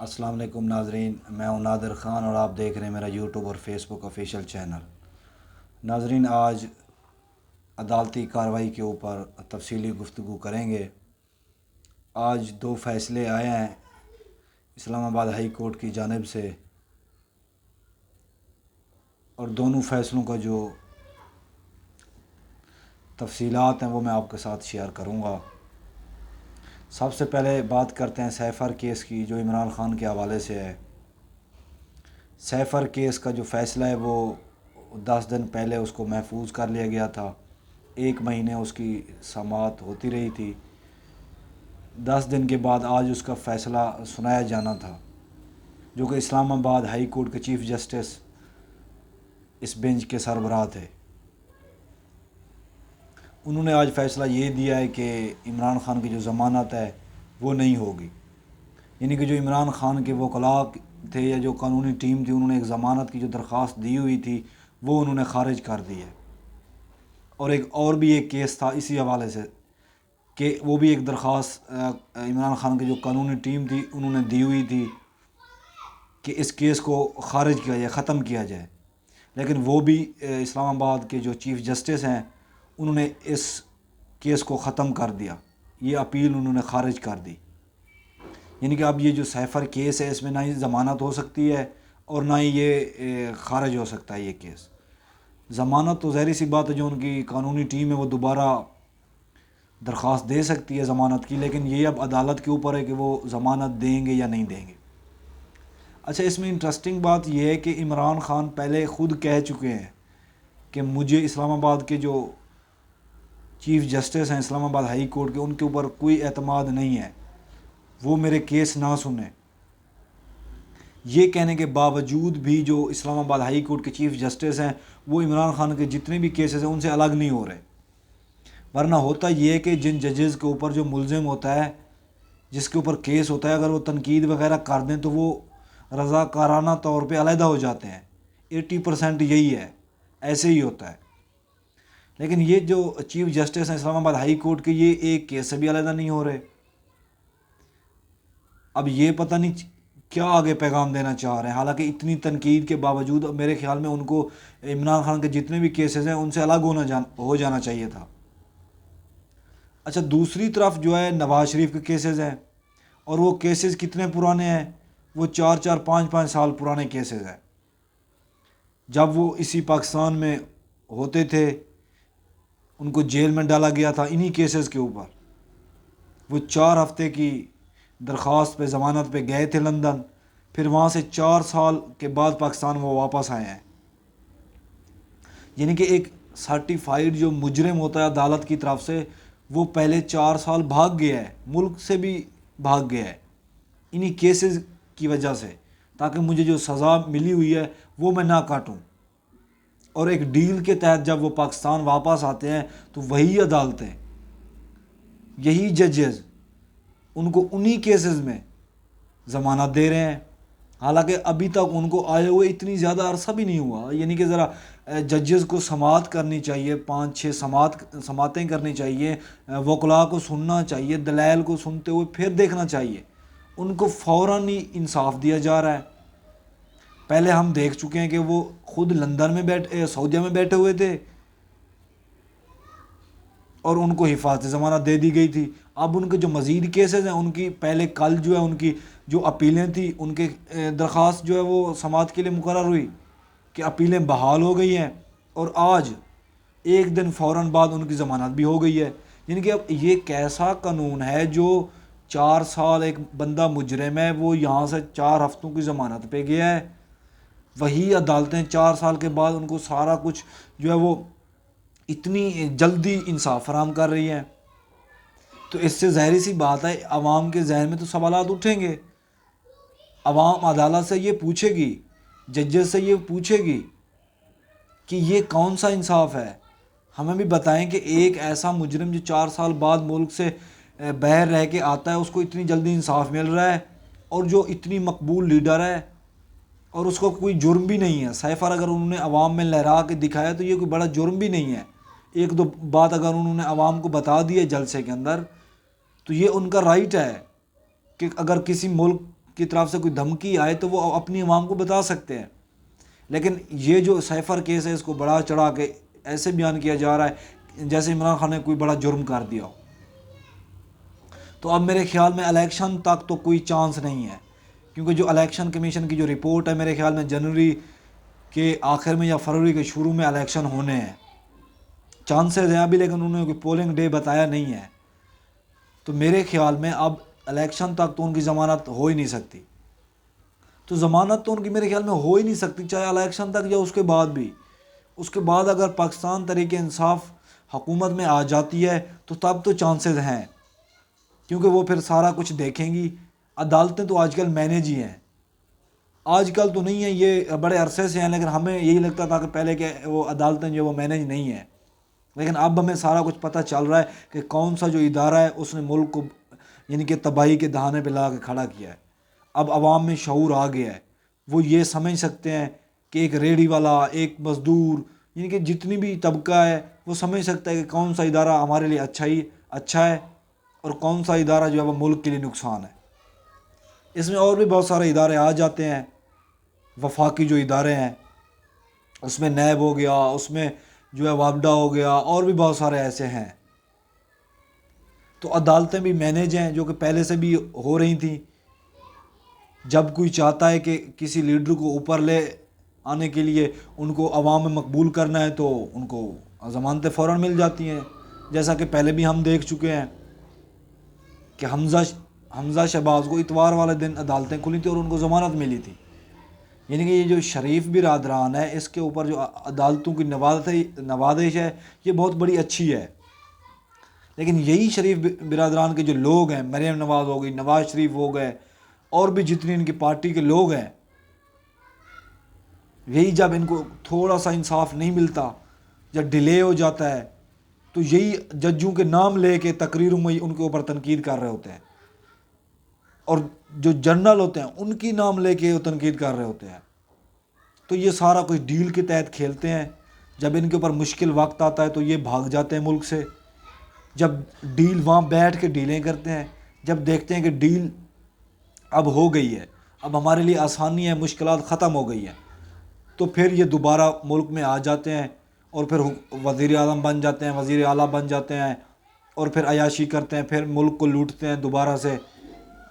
السلام علیکم ناظرین، میں ہوں نادر خان اور آپ دیکھ رہے ہیں میرا یوٹیوب اور فیس بک آفیشیل چینل۔ ناظرین، آج عدالتی کارروائی کے اوپر تفصیلی گفتگو کریں گے۔ آج دو فیصلے آئے ہیں اسلام آباد ہائی کورٹ کی جانب سے، اور دونوں فیصلوں کا جو تفصیلات ہیں وہ میں آپ کے ساتھ شیئر کروں گا۔ سب سے پہلے بات کرتے ہیں سیفر کیس کی، جو عمران خان کے حوالے سے ہے۔ سیفر کیس کا جو فیصلہ ہے وہ 10 دن پہلے اس کو محفوظ کر لیا گیا تھا۔ 1 مہینے اس کی سماعت ہوتی رہی تھی۔ 10 دن کے بعد آج اس کا فیصلہ سنایا جانا تھا، جو کہ اسلام آباد ہائی کورٹ کے چیف جسٹس اس بینچ کے سربراہ تھے۔ انہوں نے آج فیصلہ یہ دیا ہے کہ عمران خان کی جو ضمانت ہے وہ نہیں ہوگی، یعنی کہ جو عمران خان کے وکلاء تھے یا جو قانونی ٹیم تھی، انہوں نے ایک ضمانت کی جو درخواست دی ہوئی تھی وہ انہوں نے خارج کر دی ہے۔ اور ایک کیس تھا اسی حوالے سے کہ وہ بھی ایک درخواست عمران خان کی جو قانونی ٹیم تھی انہوں نے دی ہوئی تھی کہ اس کیس کو خارج کیا جائے، ختم کیا جائے، لیکن وہ بھی اسلام آباد کے جو چیف جسٹس ہیں انہوں نے اس کیس کو ختم کر دیا۔ یہ اپیل انہوں نے خارج کر دی، یعنی کہ اب یہ جو سیفر کیس ہے اس میں نہ ہی ضمانت ہو سکتی ہے اور نہ ہی یہ خارج ہو سکتا ہے یہ کیس۔ ضمانت تو ظاہری سی بات ہے، جو ان کی قانونی ٹیم ہے وہ دوبارہ درخواست دے سکتی ہے ضمانت کی، لیکن یہ اب عدالت کے اوپر ہے کہ وہ ضمانت دیں گے یا نہیں دیں گے۔ اچھا، اس میں انٹرسٹنگ بات یہ ہے کہ عمران خان پہلے خود کہہ چکے ہیں کہ مجھے اسلام آباد کے جو چیف جسٹس ہیں اسلام آباد ہائی کورٹ کے، ان کے اوپر کوئی اعتماد نہیں ہے، وہ میرے کیس نہ سنیں۔ یہ کہنے کے باوجود بھی جو اسلام آباد ہائی کورٹ کے چیف جسٹس ہیں وہ عمران خان کے جتنے بھی کیسز ہیں ان سے الگ نہیں ہو رہے، ورنہ ہوتا یہ ہے کہ جن ججز کے اوپر جو ملزم ہوتا ہے، جس کے اوپر کیس ہوتا ہے، اگر وہ تنقید وغیرہ کر دیں تو وہ رضاکارانہ طور پہ علیحدہ ہو جاتے ہیں۔ 80% یہی ہے، ایسے ہی ہوتا ہے۔ لیکن یہ جو چیف جسٹس ہیں اسلام آباد ہائی کورٹ کے، یہ ایک کیس سے بھی علیحدہ نہیں ہو رہے۔ اب یہ پتہ نہیں کیا آگے پیغام دینا چاہ رہے ہیں، حالانکہ اتنی تنقید کے باوجود میرے خیال میں ان کو عمران خان کے جتنے بھی کیسز ہیں ان سے الگ ہو جانا چاہیے تھا۔ اچھا، دوسری طرف جو ہے نواز شریف کے کیسز ہیں، اور وہ کیسز کتنے پرانے ہیں؟ وہ 4 5 سال پرانے کیسز ہیں۔ جب وہ اسی پاکستان میں ہوتے تھے ان کو جیل میں ڈالا گیا تھا انہی کیسز کے اوپر۔ وہ 4 ہفتے کی درخواست پہ ضمانت پہ گئے تھے لندن، پھر وہاں سے 4 سال کے بعد پاکستان وہ واپس آئے ہیں۔ یعنی کہ ایک سرٹیفائیڈ جو مجرم ہوتا ہے عدالت کی طرف سے، وہ پہلے 4 سال بھاگ گیا ہے، ملک سے بھی بھاگ گیا ہے انہی کیسز کی وجہ سے، تاکہ مجھے جو سزا ملی ہوئی ہے وہ میں نہ کاٹوں۔ اور ایک ڈیل کے تحت جب وہ پاکستان واپس آتے ہیں تو وہی عدالتیں، یہی ججز ان کو انہی کیسز میں ضمانت دے رہے ہیں، حالانکہ ابھی تک ان کو آئے ہوئے اتنی زیادہ عرصہ بھی نہیں ہوا۔ یعنی کہ ذرا ججز کو سماعت کرنی چاہیے، 5 6 سماعتیں کرنی چاہیے، وکلاء کو سننا چاہیے، دلائل کو سنتے ہوئے پھر دیکھنا چاہیے۔ ان کو فوراً ہی انصاف دیا جا رہا ہے۔ پہلے ہم دیکھ چکے ہیں کہ وہ خود لندن میں سعودیہ میں بیٹھے ہوئے تھے اور ان کو حفاظت ضمانت دے دی گئی تھی۔ اب ان کے جو مزید کیسز ہیں، ان کی پہلے کل جو ہے ان کی جو اپیلیں تھیں، ان کے درخواست جو ہے وہ سماعت کے لیے مقرر ہوئی کہ اپیلیں بحال ہو گئی ہیں، اور آج 1 دن فوراً بعد ان کی ضمانت بھی ہو گئی ہے۔ یعنی کہ اب یہ کیسا قانون ہے جو 4 سال ایک بندہ مجرم ہے، وہ یہاں سے 4 ہفتوں کی ضمانت پہ گیا ہے، وہی عدالتیں 4 سال کے بعد ان کو سارا کچھ جو ہے وہ اتنی جلدی انصاف فراہم کر رہی ہیں۔ تو اس سے ظاہری سی بات ہے عوام کے ذہن میں تو سوالات اٹھیں گے۔ عوام عدالت سے یہ پوچھے گی، ججز سے یہ پوچھے گی کہ یہ کون سا انصاف ہے؟ ہمیں بھی بتائیں کہ ایک ایسا مجرم جو 4 سال بعد ملک سے باہر رہ کے آتا ہے، اس کو اتنی جلدی انصاف مل رہا ہے، اور جو اتنی مقبول لیڈر ہے اور اس کو کوئی جرم بھی نہیں ہے۔ سیفر اگر انہوں نے عوام میں لہرا کے دکھایا تو یہ کوئی بڑا جرم بھی نہیں ہے۔ 1 2 بات اگر انہوں نے عوام کو بتا دی ہے جلسے کے اندر، تو یہ ان کا رائٹ ہے کہ اگر کسی ملک کی طرف سے کوئی دھمکی آئے تو وہ اپنی عوام کو بتا سکتے ہیں، لیکن یہ جو سیفر کیس ہے اس کو بڑا چڑھا کے ایسے بیان کیا جا رہا ہے جیسے عمران خان نے کوئی بڑا جرم کر دیا ہو۔ تو اب میرے خیال میں الیکشن تک تو کوئی چانس نہیں ہے، کیونکہ جو الیکشن کمیشن کی جو رپورٹ ہے میرے خیال میں جنوری کے آخر میں یا فروری کے شروع میں الیکشن ہونے ہیں، چانسز ہیں ابھی، لیکن انہوں نے کوئی پولنگ ڈے بتایا نہیں ہے۔ تو میرے خیال میں اب الیکشن تک تو ان کی ضمانت ہو ہی نہیں سکتی، تو ضمانت تو ان کی میرے خیال میں ہو ہی نہیں سکتی، چاہے الیکشن تک یا اس کے بعد بھی۔ اس کے بعد اگر پاکستان تحریک انصاف حکومت میں آ جاتی ہے تو تب تو چانسز ہیں، کیونکہ وہ پھر سارا کچھ دیکھیں گی۔ عدالتیں تو آج کل مینیج ہی ہیں، آج کل تو نہیں ہے، یہ بڑے عرصے سے ہیں، لیکن ہمیں یہی لگتا تھا کہ پہلے کہ وہ عدالتیں جو وہ مینیج نہیں ہیں، لیکن اب ہمیں سارا کچھ پتہ چل رہا ہے کہ کون سا جو ادارہ ہے اس نے ملک کو یعنی کہ تباہی کے دہانے پہ لا کے کھڑا کیا ہے۔ اب عوام میں شعور آ گیا ہے، وہ یہ سمجھ سکتے ہیں کہ ایک ریڑھی والا، ایک مزدور، یعنی کہ جتنی بھی طبقہ ہے وہ سمجھ سکتا ہے کہ کون سا ادارہ ہمارے لیے اچھا ہے اور کون سا ادارہ جو ہے وہ ملک کے لیے نقصان ہے۔ اس میں اور بھی بہت سارے ادارے آ جاتے ہیں، وفاقی جو ادارے ہیں، اس میں نیب ہو گیا، اس میں جو ہے وابڈا ہو گیا، اور بھی بہت سارے ایسے ہیں۔ تو عدالتیں بھی مینیج ہیں جو کہ پہلے سے بھی ہو رہی تھیں۔ جب کوئی چاہتا ہے کہ کسی لیڈر کو اوپر لے آنے کے لیے ان کو عوام میں مقبول کرنا ہے تو ان کو ضمانتیں فوراً مل جاتی ہیں، جیسا کہ پہلے بھی ہم دیکھ چکے ہیں کہ حمزہ شہباز کو اتوار والے دن عدالتیں کھلی تھیں اور ان کو ضمانت ملی تھی۔ یعنی کہ یہ جو شریف برادران ہے اس کے اوپر جو عدالتوں کی نوازش ہے یہ بہت بڑی اچھی ہے، لیکن یہی شریف برادران کے جو لوگ ہیں، مریم نواز ہو گئی، نواز شریف ہو گئے، اور بھی جتنی ان کی پارٹی کے لوگ ہیں، یہی جب ان کو تھوڑا سا انصاف نہیں ملتا، جب ڈیلے ہو جاتا ہے، تو یہی ججوں کے نام لے کے تقریروں میں ان کے اوپر تنقید کر رہے ہوتے ہیں، اور جو جنرل ہوتے ہیں ان کی نام لے کے وہ تنقید کر رہے ہوتے ہیں۔ تو یہ سارا کچھ ڈیل کے تحت کھیلتے ہیں، جب ان کے اوپر مشکل وقت آتا ہے تو یہ بھاگ جاتے ہیں ملک سے، جب ڈیل وہاں بیٹھ کے ڈیلیں کرتے ہیں، جب دیکھتے ہیں کہ ڈیل اب ہو گئی ہے، اب ہمارے لیے آسانی ہے، مشکلات ختم ہو گئی ہیں، تو پھر یہ دوبارہ ملک میں آ جاتے ہیں اور پھر وزیر اعظم بن جاتے ہیں، وزیر اعلیٰ بن جاتے ہیں، اور پھر عیاشی کرتے ہیں، پھر ملک کو لوٹتے ہیں دوبارہ سے،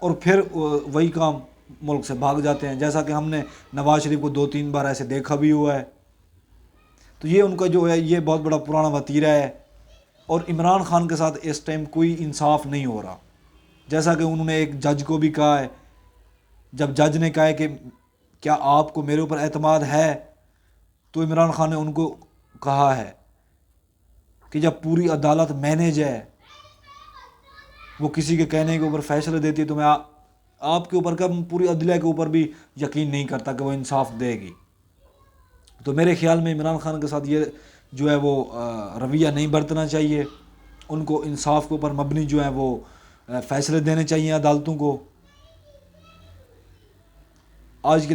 اور پھر وہی کام ملک سے بھاگ جاتے ہیں، جیسا کہ ہم نے نواز شریف کو 2-3 بار ایسے دیکھا بھی ہوا ہے۔ تو یہ ان کا جو ہے یہ بہت بڑا پرانا وتیرہ ہے، اور عمران خان کے ساتھ اس ٹائم کوئی انصاف نہیں ہو رہا، جیسا کہ انہوں نے ایک جج کو بھی کہا ہے، جب جج نے کہا ہے کہ کیا آپ کو میرے اوپر اعتماد ہے، تو عمران خان نے ان کو کہا ہے کہ جب پوری عدالت مینیج ہے، وہ کسی کے کہنے کے اوپر فیصلے دیتی ہے، تو میں آپ کے اوپر کا پوری عدلیہ کے اوپر بھی یقین نہیں کرتا کہ وہ انصاف دے گی۔ تو میرے خیال میں عمران خان کے ساتھ یہ جو ہے وہ رویہ نہیں برتنا چاہیے، ان کو انصاف کے اوپر مبنی جو ہے وہ فیصلے دینے چاہیے عدالتوں کو۔ آج کے